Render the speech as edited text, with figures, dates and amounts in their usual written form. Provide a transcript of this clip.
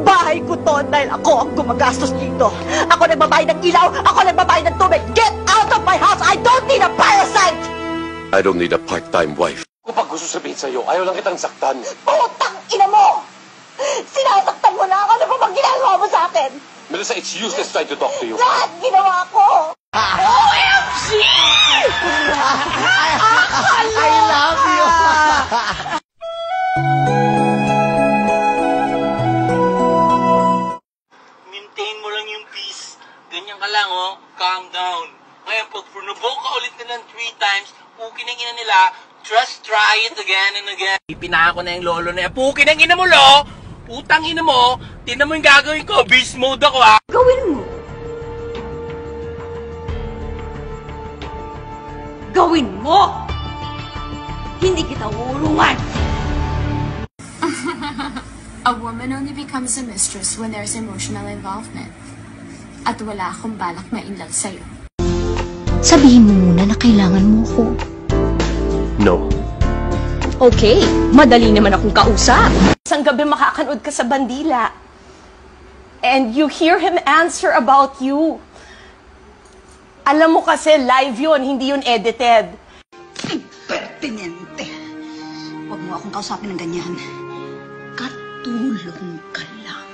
Bahay ko to dahil ako ang gumagastos dito. Ako nagbabayad ng ilaw, ako nagbabayad ng tubig. Get out of my house! I don't need a parasite! I don't need a part-time wife. Kapag gusto sabihin sa'yo, ayaw lang kitang saktan. Putang ina mo! Sinasaktan mo na ako! Ano pa bang ginagawa mo sa akin? Melissa, it's useless trying to talk to you. Lahat ginawa ko! OMG! I love you! Maintain mo lang yung peace. Ganyan ka lang, oh. Calm down. Ngayon, pag provoke ka ulit na ng 3 times, pukin ang ina nila, just try it again and again. Ipinahan ko na yung lolo na yan. Pukin ang ina mo, lo! Utang ina mo! Tingnan mo yung gagawin ko. Beast mode ako, ha? Gawin mo! Gawin mo! Hindi kita uulungan! A woman only becomes a mistress when there's emotional involvement. At wala akong balak ma-inlove sa'yo. Sabihin mo muna na kailangan mo ko. No. Okay, madali naman akong kausap. Isang gabi makakanood ka sa bandila. And you hear him answer about you. Alam mo kasi live yun, hindi yun edited. Impertinente. Huwag mo akong kausapin ng ganyan. Katulong ka lang.